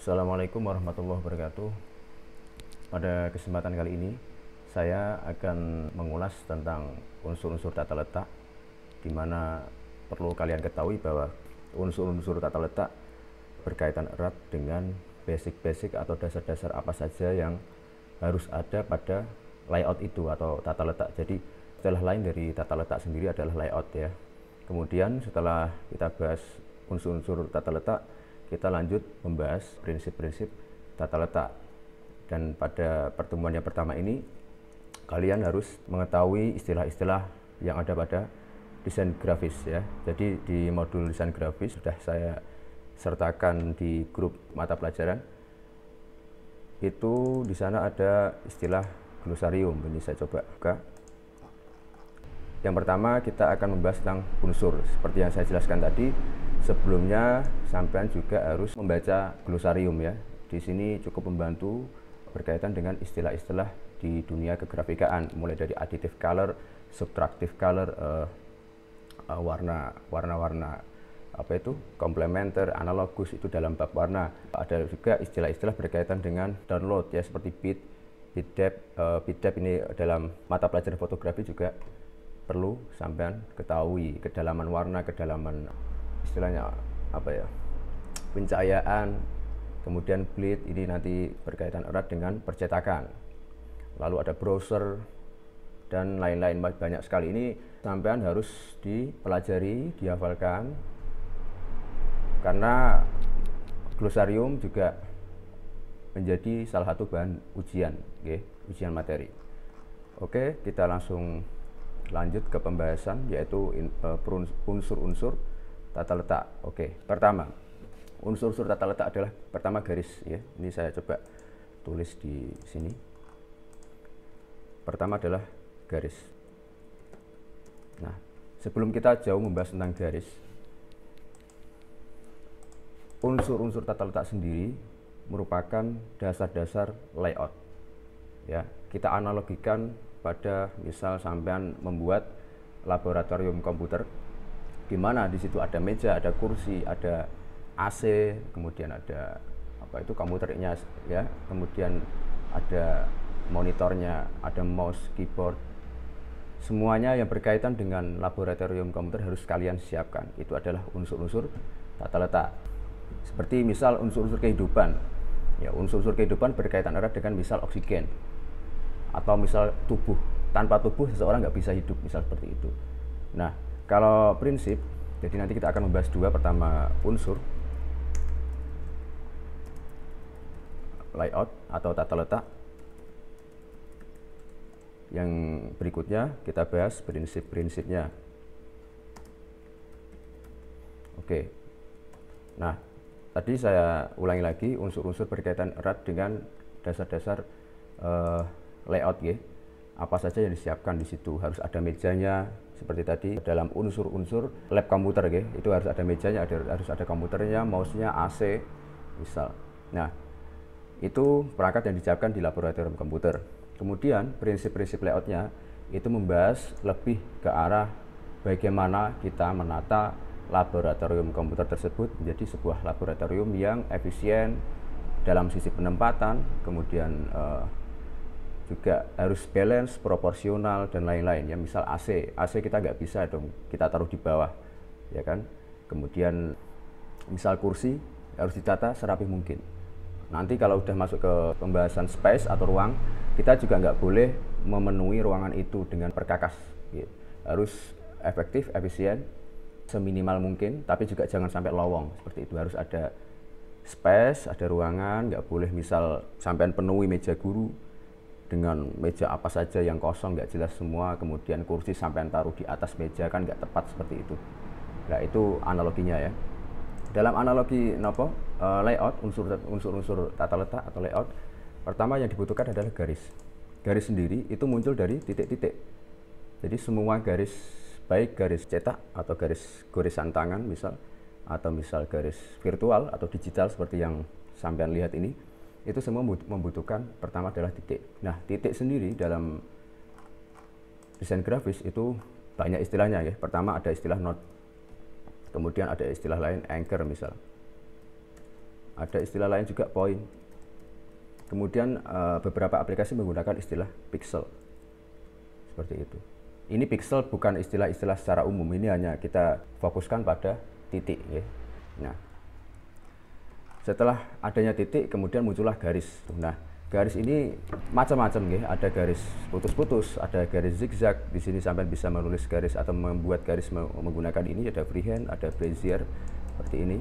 Assalamualaikum warahmatullahi wabarakatuh. Pada kesempatan kali ini, saya akan mengulas tentang unsur-unsur tata letak, di mana perlu kalian ketahui bahwa unsur-unsur tata letak berkaitan erat dengan basic-basic atau dasar-dasar apa saja yang harus ada pada layout itu atau tata letak. Jadi, istilah lain dari tata letak sendiri adalah layout ya. Kemudian setelah kita bahas unsur-unsur tata letak, kita lanjut membahas prinsip-prinsip tata letak. Dan pada pertemuan yang pertama ini, kalian harus mengetahui istilah-istilah yang ada pada desain grafis ya. Jadi di modul desain grafis sudah saya sertakan di grup mata pelajaran. Itu di sana ada istilah glosarium. Ini saya coba buka. Yang pertama kita akan membahas tentang unsur. Seperti yang saya jelaskan tadi, sebelumnya sampean juga harus membaca glosarium ya. Di sini cukup membantu berkaitan dengan istilah-istilah di dunia kegrafikaan, mulai dari additive color, subtractive color, warna-warna apa itu, komplementer, analogus itu dalam bab warna. Ada juga istilah-istilah berkaitan dengan download ya, seperti bit depth ini dalam mata pelajaran fotografi juga perlu sampean ketahui kedalaman warna, kedalaman istilahnya apa ya, pencahayaan. Kemudian bleed ini nanti berkaitan erat dengan percetakan. Lalu ada browser dan lain-lain, banyak sekali. Ini sampean harus dipelajari, dihafalkan, karena glosarium juga menjadi salah satu bahan ujian, ujian materi. Oke, kita langsung lanjut ke pembahasan, yaitu unsur-unsur tata letak. Oke, pertama, unsur-unsur tata letak adalah pertama garis ya. Ini saya coba tulis di sini. Pertama adalah garis. Nah, sebelum kita jauh membahas tentang garis, unsur-unsur tata letak sendiri merupakan dasar-dasar layout. Ya, kita analogikan pada misal sampean membuat laboratorium komputer, di mana di situ ada meja, ada kursi, ada AC, kemudian ada apa itu komputernya ya, kemudian ada monitornya, ada mouse, keyboard. Semuanya yang berkaitan dengan laboratorium komputer harus kalian siapkan. Itu adalah unsur-unsur tata letak. Seperti misal unsur-unsur kehidupan. Ya, unsur-unsur kehidupan berkaitan erat dengan misal oksigen atau misal tubuh. Tanpa tubuh seseorang nggak bisa hidup, misal seperti itu. Nah, kalau prinsip, jadi nanti kita akan membahas dua. Pertama, unsur layout atau tata letak. Yang berikutnya kita bahas prinsip-prinsipnya. Oke. Nah, tadi saya ulangi lagi, unsur-unsur berkaitan erat dengan dasar-dasar layout ya. Apa saja yang disiapkan di situ? Harus ada mejanya, seperti tadi dalam unsur-unsur lab komputer ya. Itu harus ada mejanya, harus ada komputernya, mouse-nya, AC misal. Nah, itu perangkat yang disiapkan di laboratorium komputer. Kemudian prinsip-prinsip layoutnya itu membahas lebih ke arah bagaimana kita menata laboratorium komputer tersebut menjadi sebuah laboratorium yang efisien dalam sisi penempatan, kemudian juga harus balance, proporsional dan lain-lain ya. Misal AC kita nggak bisa dong kita taruh di bawah ya kan. Kemudian misal kursi harus ditata serapi mungkin. Nanti kalau udah masuk ke pembahasan space atau ruang, kita juga nggak boleh memenuhi ruangan itu dengan perkakas gitu. Harus efektif, efisien, seminimal mungkin, tapi juga jangan sampai lowong. Seperti itu, harus ada space, ada ruangan. Nggak boleh misal sampean penuhi meja guru dengan meja apa saja yang kosong, nggak jelas semua, kemudian kursi sampean taruh di atas meja, kan nggak tepat seperti itu. Nah, itu analoginya ya. Dalam analogi layout, unsur-unsur tata letak atau layout, pertama yang dibutuhkan adalah garis. Garis sendiri itu muncul dari titik-titik. Jadi semua garis, baik garis cetak atau garis goresan tangan misal, atau misal garis virtual atau digital seperti yang sampean lihat ini, itu semua membutuhkan pertama adalah titik. Nah, titik sendiri dalam desain grafis itu banyak istilahnya ya. Pertama ada istilah node, kemudian ada istilah lain anchor misal, ada istilah lain juga point. Kemudian beberapa aplikasi menggunakan istilah pixel. Seperti itu. Ini pixel bukan istilah-istilah secara umum, ini hanya kita fokuskan pada titik ya. Nah, setelah adanya titik kemudian muncullah garis. Nah, garis ini macam-macam ya, ada garis putus-putus, ada garis zigzag. Di sini sampai bisa menulis garis atau membuat garis menggunakan ini, ada freehand, ada bezier seperti ini.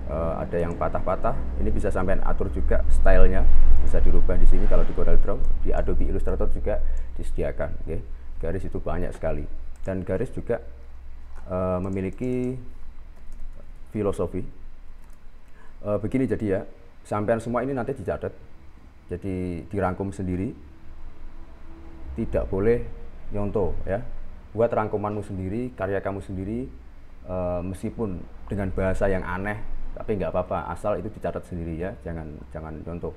Ada yang patah-patah. Ini bisa sampai atur juga stylenya, bisa dirubah di sini. Kalau di CorelDRAW, di Adobe Illustrator juga disediakan ya. Garis itu banyak sekali, dan garis juga memiliki filosofi. Begini jadi ya, sampean semua ini nanti dicatat, jadi dirangkum sendiri, tidak boleh nyontoh ya. Buat rangkumanmu sendiri, karya kamu sendiri, meskipun dengan bahasa yang aneh, tapi nggak apa-apa, asal itu dicatat sendiri ya, jangan nyontoh.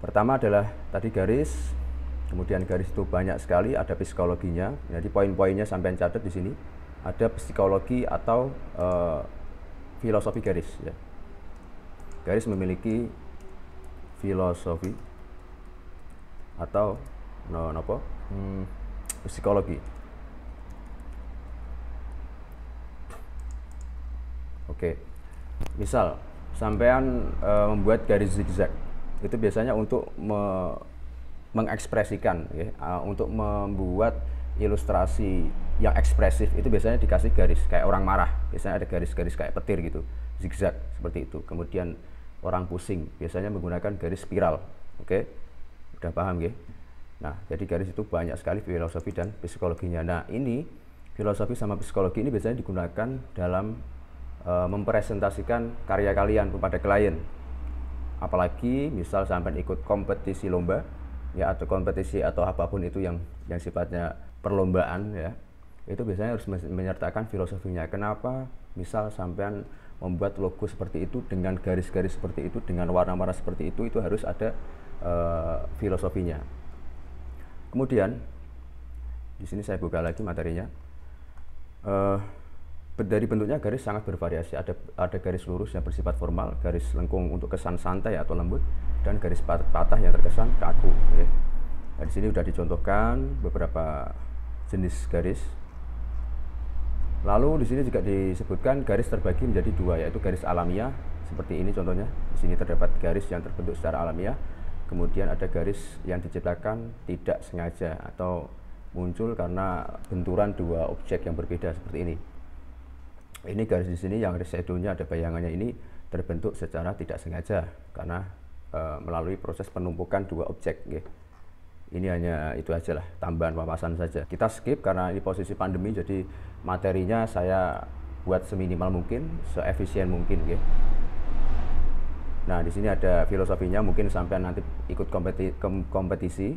Pertama adalah tadi garis, kemudian garis itu banyak sekali, ada psikologinya, jadi poin-poinnya sampean catat di sini. Ada psikologi atau filosofi garis ya. Garis memiliki filosofi atau psikologi. Oke, misal sampean membuat garis zigzag, itu biasanya untuk mengekspresikan ya, untuk membuat ilustrasi yang ekspresif itu biasanya dikasih garis kayak orang marah, biasanya ada garis-garis kayak petir gitu, zigzag seperti itu. Kemudian orang pusing biasanya menggunakan garis spiral. Oke, udah paham ya? Nah, jadi garis itu banyak sekali filosofi dan psikologinya. Nah, ini filosofi sama psikologi ini biasanya digunakan dalam mempresentasikan karya kalian kepada klien. Apalagi misal sampai ikut kompetisi lomba ya, atau kompetisi atau apapun itu yang sifatnya perlombaan ya, itu biasanya harus menyertakan filosofinya. Kenapa misal sampean membuat logo seperti itu dengan garis-garis seperti itu, dengan warna-warna seperti itu harus ada filosofinya. Kemudian di sini saya buka lagi materinya. Dari bentuknya garis sangat bervariasi. Ada garis lurus yang bersifat formal, garis lengkung untuk kesan santai atau lembut, dan garis patah yang terkesan kaku ya. Nah, di sini sudah dicontohkan beberapa jenis garis. Lalu di sini juga disebutkan garis terbagi menjadi dua, yaitu garis alamiah seperti ini contohnya. Di sini terdapat garis yang terbentuk secara alamiah, kemudian ada garis yang diciptakan tidak sengaja atau muncul karena benturan dua objek yang berbeda seperti ini. Ini garis di sini yang shadow-nya ada bayangannya ini terbentuk secara tidak sengaja karena melalui proses penumpukan dua objek. Ini hanya itu aja lah, tambahan wawasan saja. Kita skip karena ini posisi pandemi, jadi materinya saya buat seminimal mungkin, seefisien mungkin. Nah, di sini ada filosofinya, mungkin sampai nanti ikut kompetisi,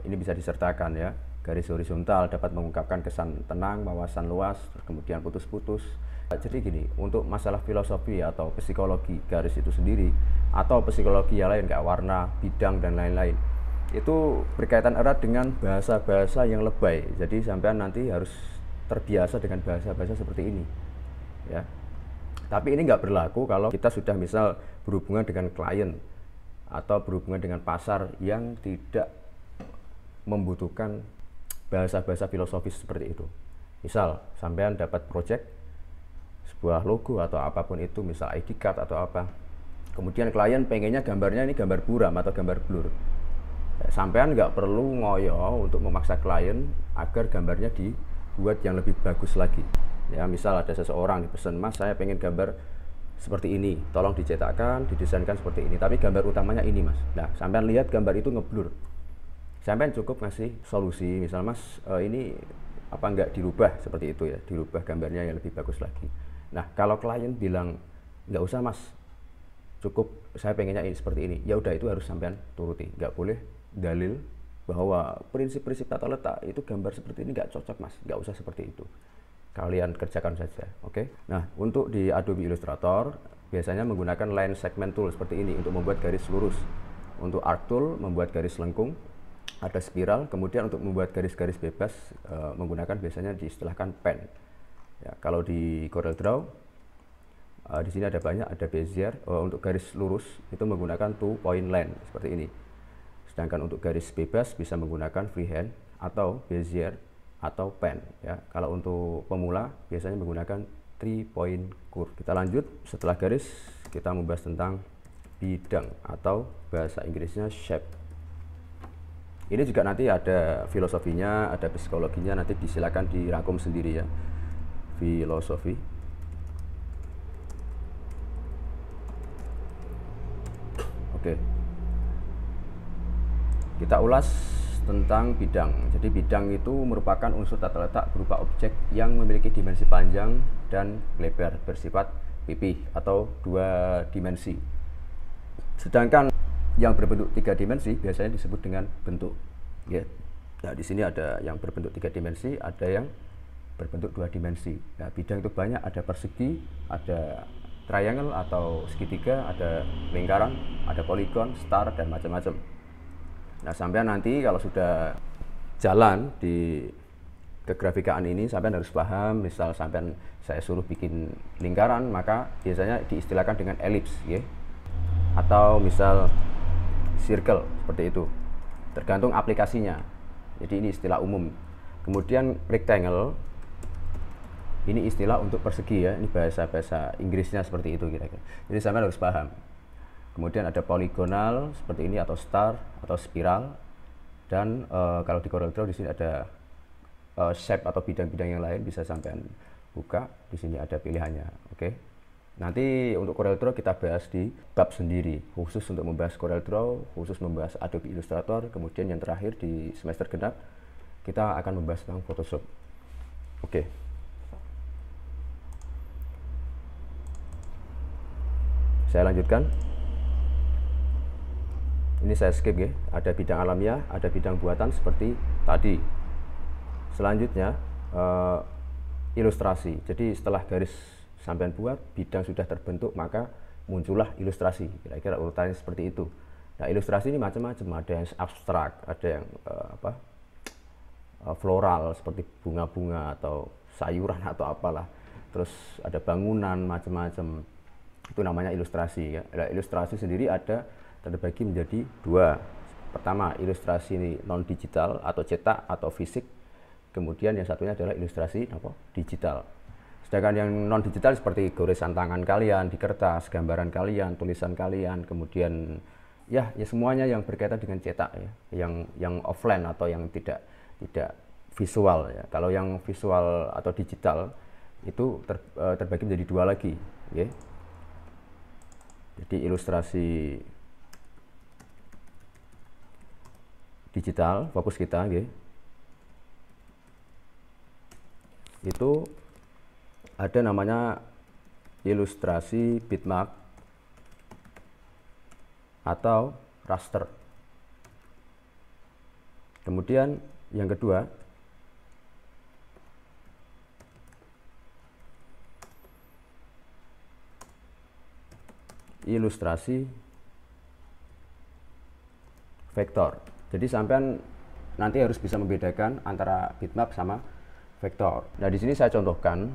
ini bisa disertakan ya. Garis horizontal dapat mengungkapkan kesan tenang, wawasan luas, kemudian putus-putus. Jadi gini, untuk masalah filosofi atau psikologi garis itu sendiri, atau psikologi yang lain kayak warna, bidang, dan lain-lain, itu berkaitan erat dengan bahasa-bahasa yang lebay. Jadi sampean nanti harus terbiasa dengan bahasa-bahasa seperti ini ya. Tapi ini nggak berlaku kalau kita sudah misal berhubungan dengan klien atau berhubungan dengan pasar yang tidak membutuhkan bahasa-bahasa filosofis seperti itu. Misal sampean dapat project sebuah logo atau apapun itu, misal ID card atau apa, kemudian klien pengennya gambarnya ini gambar buram atau gambar blur. Sampean nggak perlu ngoyo untuk memaksa klien agar gambarnya dibuat yang lebih bagus lagi ya. Misal ada seseorang dipesan, "Mas, saya pengen gambar seperti ini, tolong dicetakkan, didesainkan seperti ini, tapi gambar utamanya ini, Mas." Nah, sampean lihat gambar itu ngeblur, sampean cukup ngasih solusi, misal, "Mas, ini apa nggak dirubah seperti itu ya, dirubah gambarnya yang lebih bagus lagi." Nah, kalau klien bilang, "Nggak usah, Mas, cukup saya pengennya ini seperti ini," ya udah, itu harus sampean turuti. Nggak boleh dalil bahwa prinsip-prinsip tata letak itu gambar seperti ini nggak cocok, Mas, nggak usah seperti itu, kalian kerjakan saja. Oke. Nah, untuk di Adobe Illustrator biasanya menggunakan line segment tool seperti ini untuk membuat garis lurus. Untuk arc tool membuat garis lengkung, ada spiral. Kemudian untuk membuat garis-garis bebas menggunakan biasanya diistilahkan pen ya. Kalau di CorelDRAW Di sini ada banyak, ada Bezier. Untuk garis lurus itu menggunakan 2-point line seperti ini. Sedangkan untuk garis bebas bisa menggunakan freehand atau Bezier atau pen ya. Kalau untuk pemula biasanya menggunakan 3-point curve. Kita lanjut, setelah garis kita membahas tentang bidang atau bahasa Inggrisnya shape. Ini juga nanti ada filosofinya, ada psikologinya, nanti disilakan dirangkum sendiri ya. Filosofi. Oke. Kita ulas tentang bidang. Jadi bidang itu merupakan unsur tata letak berupa objek yang memiliki dimensi panjang dan lebar bersifat pipih atau 2 dimensi. Sedangkan yang berbentuk 3 dimensi biasanya disebut dengan bentuk. Ya. Nah, di sini ada yang berbentuk 3 dimensi, ada yang berbentuk 2 dimensi. Nah, bidang itu banyak, ada persegi, ada triangle atau segitiga, ada lingkaran, ada poligon, star, dan macam-macam. Nah, sampai nanti kalau sudah jalan di kegrafikaan ini, sampai harus paham. Misal sampai saya suruh bikin lingkaran, maka biasanya diistilahkan dengan elips, ya. Atau misal circle, seperti itu. Tergantung aplikasinya. Jadi ini istilah umum. Kemudian rectangle, ini istilah untuk persegi ya. Ini bahasa Inggrisnya seperti itu kira-kira. Jadi sampai harus paham. Kemudian ada poligonal seperti ini atau star atau spiral. Dan kalau di CorelDRAW di sini ada shape atau bidang-bidang yang lain, bisa sampai buka. Di sini ada pilihannya. Oke. Nanti untuk CorelDRAW kita bahas di bab sendiri, khusus untuk membahas CorelDRAW, khusus membahas Adobe Illustrator. Kemudian yang terakhir di semester genap kita akan membahas tentang Photoshop. Oke. Saya lanjutkan. Ini saya skip ya. Ada bidang alamiah, ada bidang buatan seperti tadi. Selanjutnya ilustrasi. Jadi setelah garis sampean buat, bidang sudah terbentuk, maka muncullah ilustrasi. Kira-kira urutannya seperti itu. Nah, ilustrasi ini macam-macam. Ada yang abstrak, ada yang floral seperti bunga-bunga atau sayuran atau apalah. Terus ada bangunan macam-macam. Itu namanya ilustrasi ya. Nah, ilustrasi sendiri ada terbagi menjadi 2. Pertama, ilustrasi non digital atau cetak atau fisik. Kemudian yang satunya adalah ilustrasi digital. Sedangkan yang non digital seperti goresan tangan kalian di kertas, gambaran kalian, tulisan kalian, kemudian ya semuanya yang berkaitan dengan cetak ya, yang offline atau yang tidak visual ya. Kalau yang visual atau digital itu terbagi menjadi 2 lagi ya. Jadi ilustrasi digital fokus kita ya. Itu ada namanya ilustrasi bitmap atau raster. Kemudian yang kedua ilustrasi vektor. Jadi sampean nanti harus bisa membedakan antara bitmap sama vektor. Nah, di sini saya contohkan.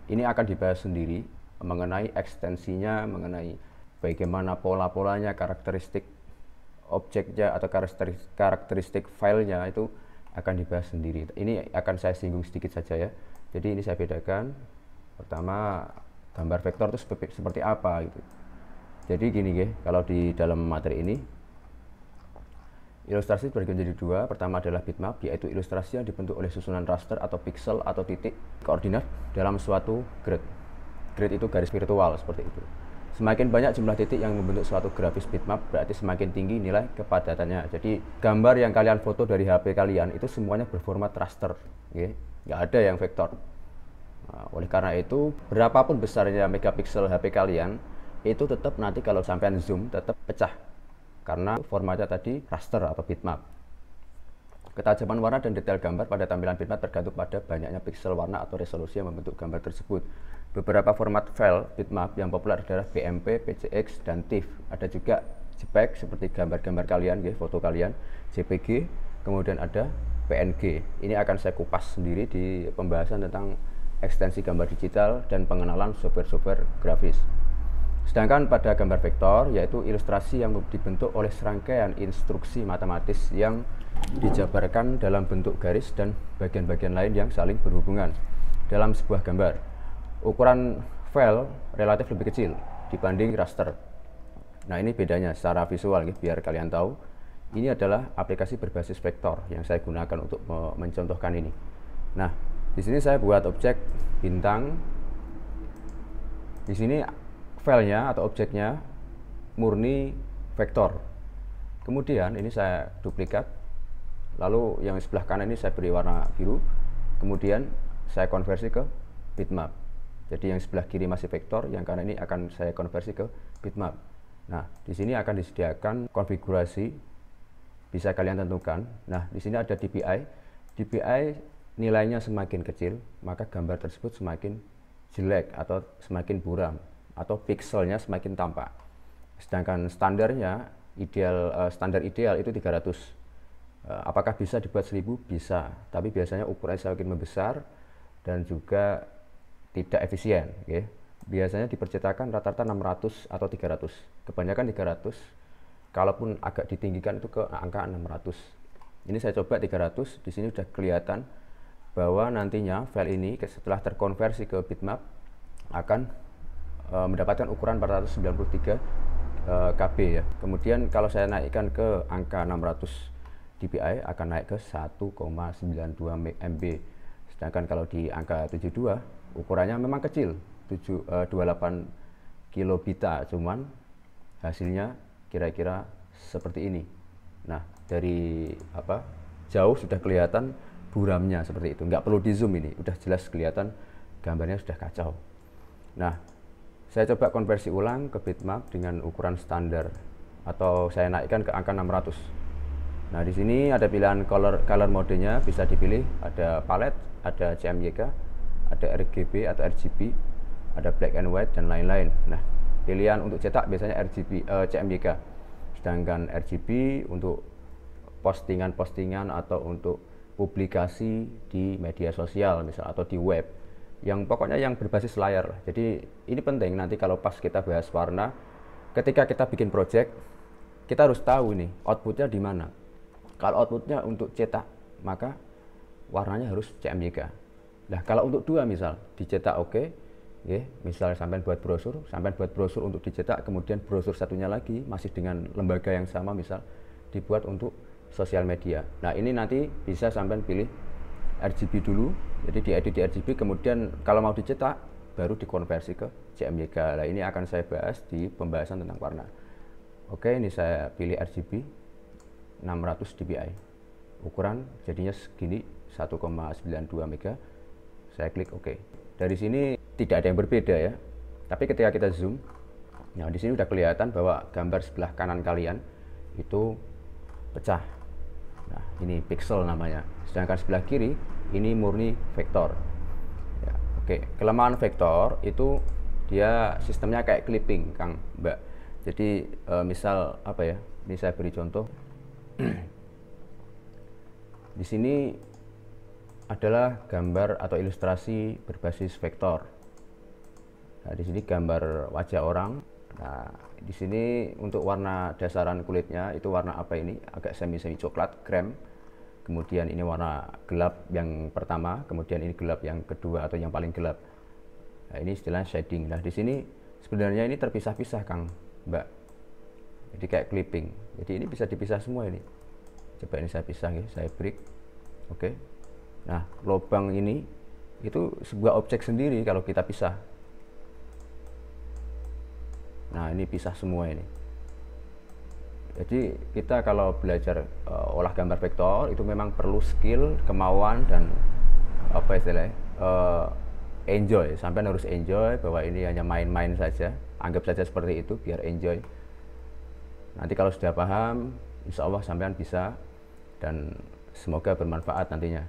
Ini akan dibahas sendiri mengenai ekstensinya, mengenai bagaimana pola-polanya, karakteristik objeknya atau karakteristik filenya itu akan dibahas sendiri. Ini akan saya singgung sedikit saja ya. Jadi ini saya bedakan. Pertama, gambar vektor itu seperti apa gitu. Jadi gini ya, kalau di dalam materi ini ilustrasi terbagi menjadi 2. Pertama adalah bitmap, yaitu ilustrasi yang dibentuk oleh susunan raster atau pixel atau titik koordinat dalam suatu grid. Grid itu garis virtual seperti itu. Semakin banyak jumlah titik yang membentuk suatu grafis bitmap, berarti semakin tinggi nilai kepadatannya. Jadi gambar yang kalian foto dari HP kalian itu semuanya berformat raster, nggak ada yang vektor. Nah, oleh karena itu, berapapun besarnya megapiksel HP kalian, itu tetap nanti kalau sampean zoom tetap pecah. Karena formatnya tadi raster atau bitmap. Ketajaman warna dan detail gambar pada tampilan bitmap tergantung pada banyaknya piksel warna atau resolusi yang membentuk gambar tersebut. Beberapa format file bitmap yang populer adalah BMP, PCX, dan TIFF. Ada juga JPEG seperti gambar-gambar kalian, foto kalian, JPG, kemudian ada PNG. Ini akan saya kupas sendiri di pembahasan tentang ekstensi gambar digital dan pengenalan software-software grafis. Sedangkan pada gambar vektor yaitu ilustrasi yang dibentuk oleh serangkaian instruksi matematis yang dijabarkan dalam bentuk garis dan bagian-bagian lain yang saling berhubungan dalam sebuah gambar. Ukuran file relatif lebih kecil dibanding raster. Nah, ini bedanya secara visual ya, biar kalian tahu. Ini adalah aplikasi berbasis vektor yang saya gunakan untuk mencontohkan ini. Nah, di sini saya buat objek bintang. Di sini filenya atau objeknya murni vektor. Kemudian ini saya duplikat. Lalu yang sebelah kanan ini saya beri warna biru. Kemudian saya konversi ke bitmap. Jadi yang sebelah kiri masih vektor, yang kanan ini akan saya konversi ke bitmap. Nah, di sini akan disediakan konfigurasi, bisa kalian tentukan. Nah, di sini ada DPI. DPI nilainya semakin kecil, maka gambar tersebut semakin jelek atau semakin buram, atau pikselnya semakin tampak. Sedangkan standarnya standar ideal itu 300. Apakah bisa dibuat 1000? Bisa, tapi biasanya ukurannya semakin membesar dan juga tidak efisien. Okay. Biasanya dipercetakan rata-rata 600 atau 300. Kebanyakan 300. Kalaupun agak ditinggikan itu ke angka 600. Ini saya coba 300. Di sini sudah kelihatan bahwa nantinya file ini setelah terkonversi ke bitmap akan mendapatkan ukuran 493 KB ya. Kemudian kalau saya naikkan ke angka 600 dpi akan naik ke 1,92 MB. Sedangkan kalau di angka 72 ukurannya memang kecil, 28 kilobita, cuman hasilnya kira-kira seperti ini. Nah, dari jauh sudah kelihatan buramnya seperti itu. Nggak perlu di zoom, ini udah jelas kelihatan gambarnya sudah kacau. Nah, saya coba konversi ulang ke bitmap dengan ukuran standar, atau saya naikkan ke angka 600. Nah, di sini ada pilihan color modenya, bisa dipilih, ada palette, ada CMYK, ada RGB atau RGB, ada black and white dan lain-lain. Nah, pilihan untuk cetak biasanya CMYK, sedangkan RGB untuk postingan-postingan atau untuk publikasi di media sosial misal atau di web, yang pokoknya yang berbasis layar. Jadi ini penting nanti kalau pas kita bahas warna, ketika kita bikin project kita harus tahu nih outputnya di mana. Kalau outputnya untuk cetak, maka warnanya harus CMYK. Nah, kalau untuk dua misal dicetak misal sampai buat brosur untuk dicetak, kemudian brosur satunya lagi masih dengan lembaga yang sama, misal dibuat untuk sosial media. Nah, ini nanti bisa sampai pilih RGB dulu, jadi diedit di RGB, kemudian kalau mau dicetak baru dikonversi ke CMYK. Nah, ini akan saya bahas di pembahasan tentang warna. Oke, ini saya pilih RGB 600 dpi, ukuran jadinya segini 1,92 mega. Saya klik OK. Dari sini tidak ada yang berbeda ya, tapi ketika kita zoom, nah di sini udah kelihatan bahwa gambar sebelah kanan kalian itu pecah. Nah, ini pixel namanya. Sedangkan sebelah kiri ini murni vektor. Ya, oke. Kelemahan vektor itu dia sistemnya kayak clipping, Kang Mbak. Jadi misal ini saya beri contoh. Di sini adalah gambar atau ilustrasi berbasis vektor. Nah, di sini gambar wajah orang. Nah, di sini untuk warna dasaran kulitnya itu warna apa ini? Agak semi-semi coklat, krem. Kemudian ini warna gelap yang pertama, kemudian ini gelap yang kedua atau yang paling gelap. Nah, ini istilahnya shading. Nah, di sini sebenarnya ini terpisah-pisah, Kang Mbak. Jadi kayak clipping. Jadi ini bisa dipisah semua ini. Coba ini saya pisah ya, saya break. Oke. Nah, lubang ini itu sebuah objek sendiri kalau kita pisah. Nah, ini pisah semua ini. Jadi kita kalau belajar olah gambar vektor itu memang perlu skill, kemauan, dan enjoy. Sampai harus enjoy bahwa ini hanya main-main saja. Anggap saja seperti itu biar enjoy. Nanti kalau sudah paham, insya Allah sampean bisa, dan semoga bermanfaat nantinya.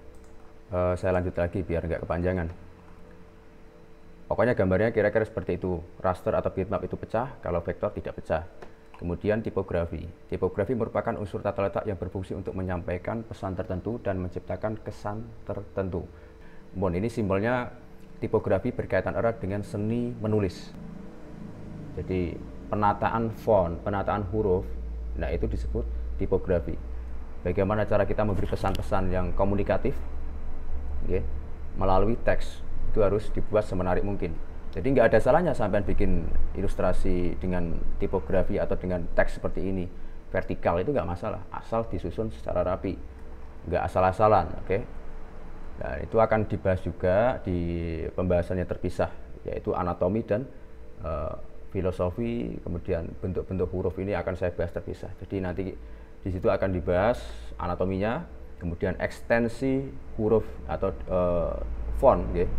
Saya lanjut lagi biar nggak kepanjangan. Pokoknya gambarnya kira-kira seperti itu. Raster atau bitmap itu pecah, kalau vektor tidak pecah. Kemudian tipografi. Tipografi merupakan unsur tata letak yang berfungsi untuk menyampaikan pesan tertentu dan menciptakan kesan tertentu. Ini simbolnya tipografi berkaitan erat dengan seni menulis. Jadi penataan font, penataan huruf, nah itu disebut tipografi. Bagaimana cara kita memberi pesan-pesan yang komunikatif, okay, melalui teks, itu harus dibuat semenarik mungkin. Jadi nggak ada salahnya sampai bikin ilustrasi dengan tipografi atau dengan teks seperti ini, vertikal, itu nggak masalah, asal disusun secara rapi, nggak asal-asalan, oke? Okay? Nah, itu akan dibahas juga di pembahasannya terpisah, yaitu anatomi dan filosofi, kemudian bentuk-bentuk huruf ini akan saya bahas terpisah. Jadi nanti di situ akan dibahas anatominya, kemudian ekstensi huruf atau font, okay.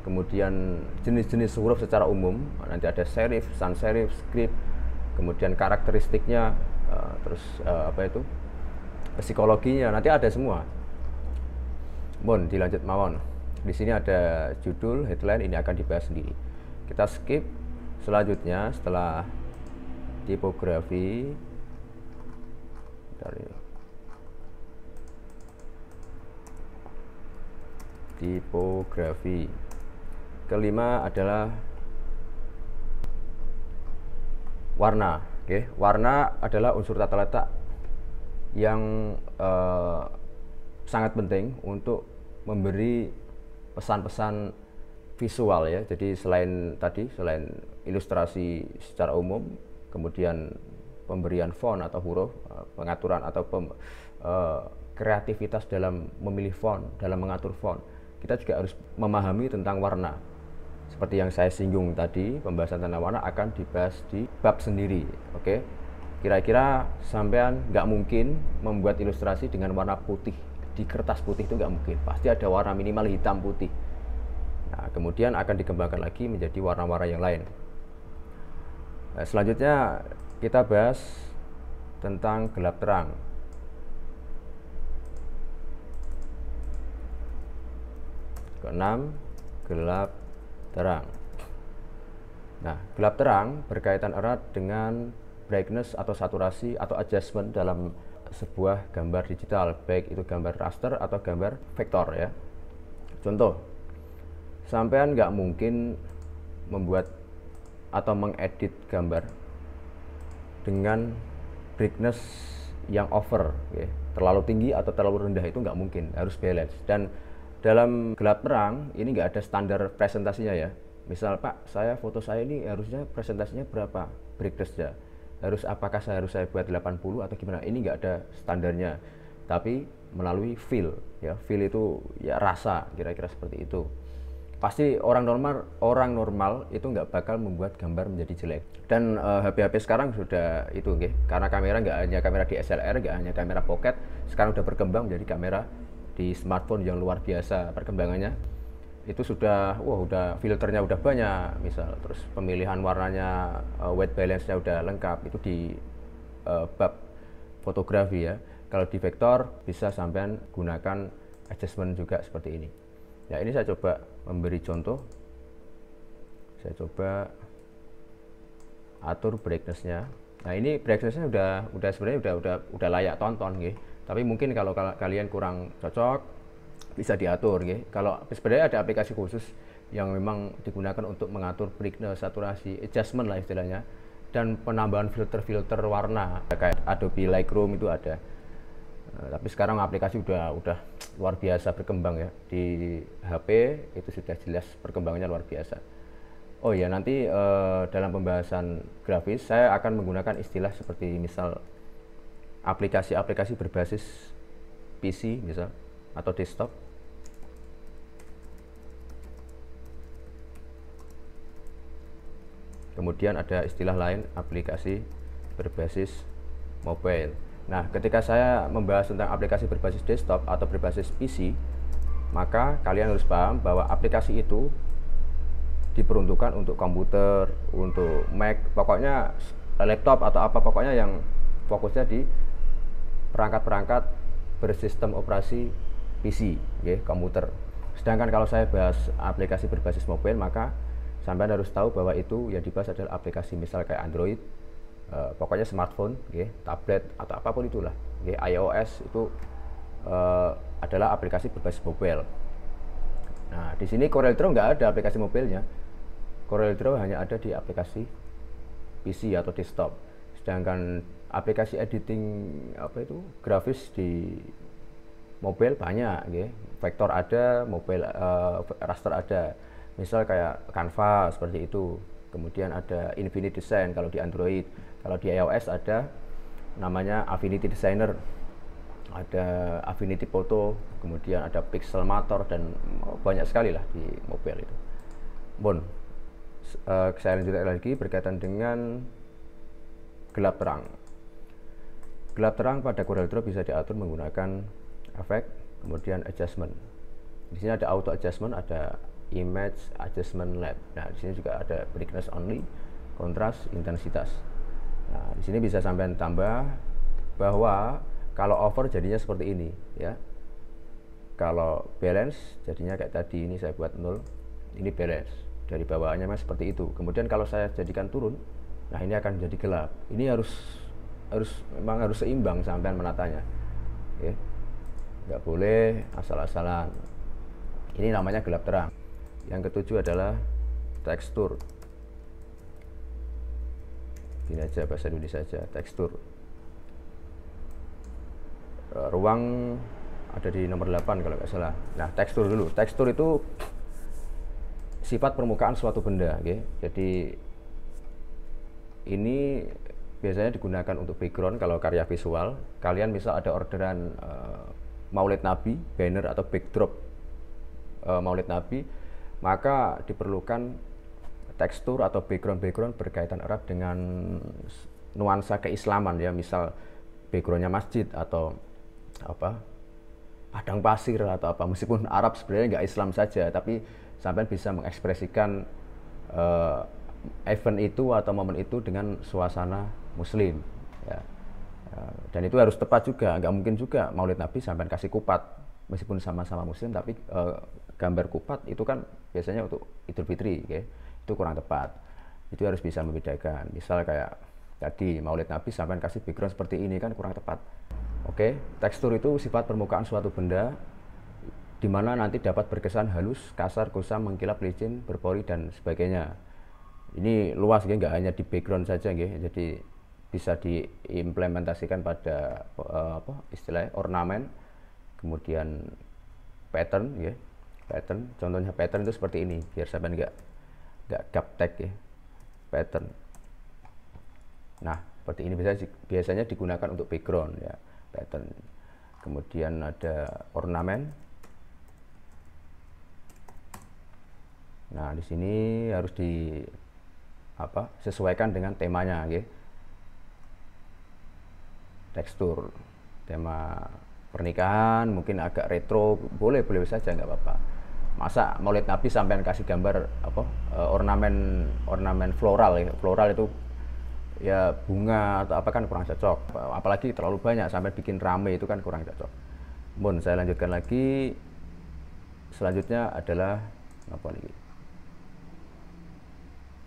Kemudian jenis-jenis huruf secara umum, nanti ada serif, sans serif, script, kemudian karakteristiknya, terus psikologinya, nanti ada semua. Mohon dilanjut mawon. Di sini ada judul, headline, ini akan dibahas sendiri. Kita skip. Selanjutnya setelah tipografi, kelima adalah warna. Okay. Warna adalah unsur tata letak yang sangat penting untuk memberi pesan-pesan visual ya. Jadi selain ilustrasi secara umum, kemudian pemberian font atau huruf, pengaturan atau kreativitas dalam memilih font, dalam mengatur font, kita juga harus memahami tentang warna. Seperti yang saya singgung tadi, pembahasan tentang warna akan dibahas di bab sendiri. Oke, kira-kira sampean nggak mungkin membuat ilustrasi dengan warna putih. Di kertas putih itu nggak mungkin, pasti ada warna minimal hitam putih. Nah, kemudian akan dikembangkan lagi menjadi warna-warna yang lain. Nah, selanjutnya kita bahas tentang gelap terang. Keenam, gelap terang. Nah, gelap terang berkaitan erat dengan brightness atau saturasi atau adjustment dalam sebuah gambar digital, baik itu gambar raster atau gambar vektor ya. Contoh, sampean nggak mungkin membuat atau mengedit gambar dengan brightness yang over, ya. Terlalu tinggi atau terlalu rendah itu nggak mungkin, harus balance. Dan dalam gelap terang ini nggak ada standar presentasinya ya. Misal, Pak, foto saya ini harusnya presentasinya berapa brightnessnya? Apakah saya buat 80 atau gimana? Ini nggak ada standarnya, tapi melalui feel ya. Feel itu ya rasa, kira-kira seperti itu. Pasti orang normal itu nggak bakal membuat gambar menjadi jelek. Dan HP-HP sekarang sudah itu, okay? Karena kamera nggak hanya kamera DSLR, nggak hanya kamera pocket, sekarang udah berkembang menjadi kamera di smartphone yang luar biasa perkembangannya. Itu sudah filternya udah banyak, misal, terus pemilihan warnanya, white balance-nya udah lengkap. Itu di bab fotografi ya. Kalau di vektor bisa sampean gunakan adjustment juga seperti ini. Ya, ini saya coba memberi contoh. Saya coba atur brightness-nya. Nah, ini brightness-nya udah sebenarnya udah layak tonton, gitu. Tapi mungkin kalau kalian kurang cocok, bisa diatur, gitu. Kalau sebenarnya ada aplikasi khusus yang memang digunakan untuk mengatur brightness, saturasi, adjustment lah istilahnya, dan penambahan filter-filter warna kayak Adobe Lightroom itu ada. Tapi sekarang aplikasi udah luar biasa berkembang ya. Di HP itu sudah jelas perkembangannya luar biasa. Oh ya, nanti dalam pembahasan grafis saya akan menggunakan istilah seperti misal aplikasi-aplikasi berbasis PC misal atau desktop. Kemudian ada istilah lain, aplikasi berbasis mobile. Nah, ketika saya membahas tentang aplikasi berbasis desktop atau berbasis PC, maka kalian harus paham bahwa aplikasi itu diperuntukkan untuk komputer, untuk Mac, pokoknya laptop atau apa, pokoknya yang fokusnya di perangkat-perangkat bersistem operasi PC, okay, komputer. Sedangkan kalau saya bahas aplikasi berbasis mobile, maka sampai harus tahu bahwa itu yang dibahas adalah aplikasi misal kayak Android, pokoknya smartphone, okay, tablet atau apapun itulah, okay, iOS itu adalah aplikasi berbasis mobile. Nah, di sini CorelDRAW nggak ada aplikasi mobilenya. CorelDRAW hanya ada di aplikasi PC atau desktop. Sedangkan aplikasi editing grafis di mobile banyak, gitu. Vektor ada, mobile raster ada. Misal kayak Canva seperti itu. Kemudian ada Infinity Design kalau di Android. Kalau di iOS ada namanya Affinity Designer. Ada Affinity Photo, kemudian ada Pixelmator, dan banyak sekali lah di mobile itu. Saya lanjutkan lagi berkaitan dengan gelap terang. Gelap terang pada CorelDRAW bisa diatur menggunakan efek, kemudian adjustment. Di sini ada auto adjustment, ada image adjustment lab. Nah, di sini juga ada brightness only, kontras, intensitas. Nah, di sini bisa sampai tambah bahwa kalau over jadinya seperti ini, ya. Kalau balance jadinya kayak tadi, ini saya buat 0. Ini balance. Dari bawaannya mas seperti itu. Kemudian kalau saya jadikan turun, nah ini akan jadi gelap. Ini memang harus seimbang sampai menatanya. Ya. Nggak boleh asal-asalan. Ini namanya gelap terang. Yang ketujuh adalah tekstur. Ini aja bahasa Indonesia saja, tekstur. Ruang ada di nomor 8 kalau nggak salah. Nah, tekstur dulu. Tekstur itu sifat permukaan suatu benda, okay? Jadi ini biasanya digunakan untuk background kalau karya visual. Kalian misal ada orderan Maulid Nabi, banner atau backdrop Maulid Nabi, maka diperlukan tekstur atau background berkaitan erat dengan nuansa keislaman, ya. Misal backgroundnya masjid atau padang pasir atau apa, meskipun Arab sebenarnya nggak Islam saja, tapi sampai bisa mengekspresikan event itu atau momen itu dengan suasana muslim, ya. Dan itu harus tepat juga, nggak mungkin juga Maulid Nabi sampai kasih kupat meskipun sama-sama muslim, tapi gambar kupat itu kan biasanya untuk Idul Fitri, okay? Itu kurang tepat. Itu harus bisa membedakan. Misal kayak tadi Maulid Nabi sampai kasih background seperti ini kan kurang tepat. Oke, tekstur itu sifat permukaan suatu benda di mana nanti dapat berkesan halus, kasar, kusam, mengkilap, licin, berpori, dan sebagainya. Ini luas, nggak hanya di background saja, jadi bisa diimplementasikan pada istilahnya ornamen, kemudian pattern, pattern. Contohnya pattern itu seperti ini, biar sampai nggak gaptek, ya, pattern. Nah, seperti ini biasanya digunakan untuk background, ya, pattern. Kemudian ada ornamen. Nah, di sini harus sesuaikan dengan temanya, ya. Tekstur, tema pernikahan mungkin agak retro, boleh saja, nggak apa-apa. Masa Maulid Nabi sampai kasih gambar ornamen floral, ya. Floral itu ya bunga atau apa kan kurang cocok, apalagi terlalu banyak sampai bikin rame, itu kan kurang cocok. Saya lanjutkan lagi. Selanjutnya adalah apa lagi?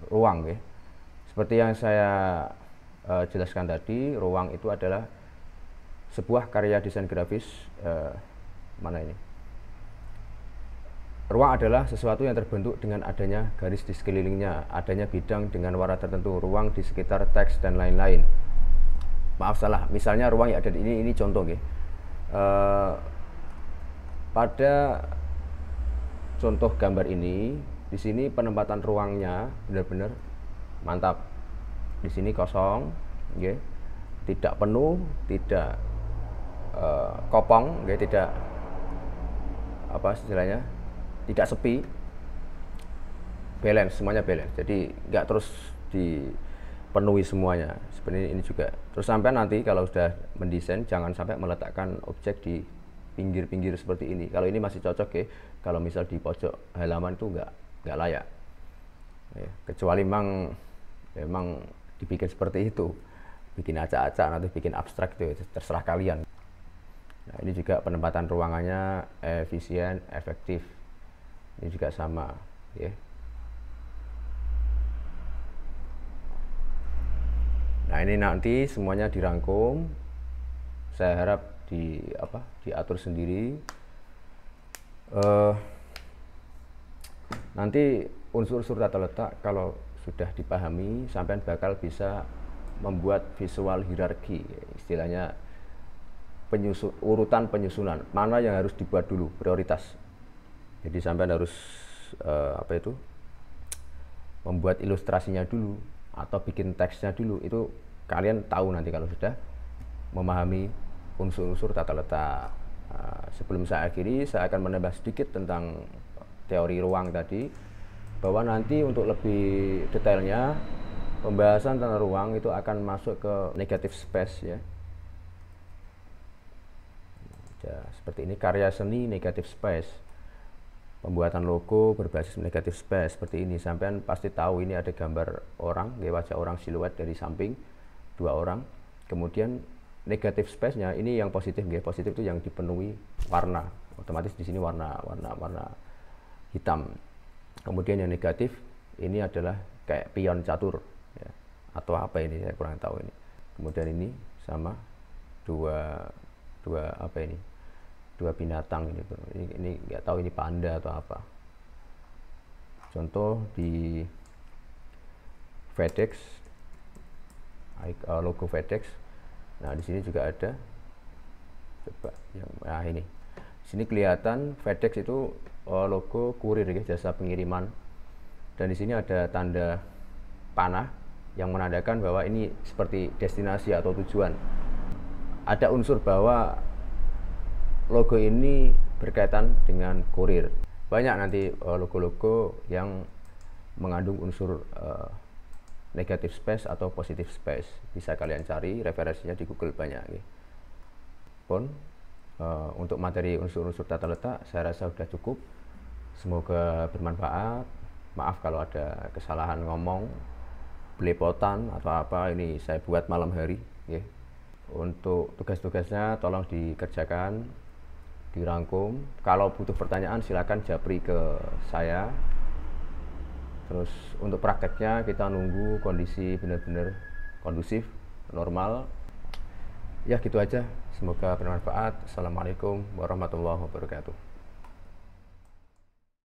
Ruang, ya. Seperti yang saya jelaskan tadi, ruang itu adalah sebuah karya desain grafis. Mana ini? Ruang adalah sesuatu yang terbentuk dengan adanya garis di sekelilingnya, adanya bidang dengan warna tertentu, ruang di sekitar teks, dan lain-lain. Maaf salah, misalnya ruang yang ada di ini contoh, ya. Pada contoh gambar ini, di sini penempatan ruangnya benar-benar mantap. Di sini kosong, ya. Tidak penuh, tidak kopong, ya, tidak istilahnya, tidak sepi, balance, semuanya balance. Jadi nggak terus dipenuhi semuanya. Sebenarnya ini juga. Terus sampai nanti kalau sudah mendesain, jangan sampai meletakkan objek di pinggir-pinggir seperti ini. Kalau ini masih cocok, ya. Kalau misal di pojok halaman itu nggak layak, ya. Kecuali memang dibikin seperti itu, bikin acak-acak, nanti bikin abstrak, itu terserah kalian. Nah, ini juga penempatan ruangannya efisien, efektif. Ini juga sama, ya. Nah, ini nanti semuanya dirangkum. Saya harap diatur sendiri. Nanti unsur-unsur tata letak kalau sudah dipahami, sampean bakal bisa membuat visual hierarki, istilahnya urutan penyusunan mana yang harus dibuat dulu, prioritas. Jadi sampean harus membuat ilustrasinya dulu atau bikin teksnya dulu. Itu kalian tahu nanti kalau sudah memahami unsur-unsur tata letak. Sebelum saya akhiri, saya akan menambah sedikit tentang teori ruang tadi, bahwa nanti untuk lebih detailnya pembahasan tentang ruang itu akan masuk ke negative space ya. Seperti ini, karya seni negative space, pembuatan logo berbasis negative space seperti ini. Sampean pasti tahu ini ada gambar orang, wajah orang siluet dari samping, 2 orang. Kemudian negative space-nya ini yang positif, positif itu yang dipenuhi warna, otomatis di sini warna hitam. Kemudian yang negatif ini adalah kayak pion catur ya, atau apa ini saya kurang tahu ini. Kemudian ini sama dua binatang ini nggak tahu ini panda atau apa. Contoh di FedEx, logo FedEx. Nah di sini juga ada, coba yang ini. Di sini kelihatan FedEx itu logo kurir ya, jasa pengiriman. Dan di sini ada tanda panah yang menandakan bahwa ini seperti destinasi atau tujuan. Ada unsur bahwa logo ini berkaitan dengan kurir. Banyak nanti logo-logo yang mengandung unsur negative space atau positive space. Bisa kalian cari referensinya di Google banyak. Untuk materi unsur-unsur tata letak saya rasa sudah cukup. Semoga bermanfaat. Maaf kalau ada kesalahan ngomong, belepotan atau apa, ini saya buat malam hari. Untuk tugas-tugasnya tolong dikerjakan, dirangkum. Kalau butuh pertanyaan silakan japri ke saya. Terus untuk prakteknya kita nunggu kondisi benar-benar kondusif, normal. Ya gitu aja. Semoga bermanfaat. Assalamualaikum warahmatullahi wabarakatuh.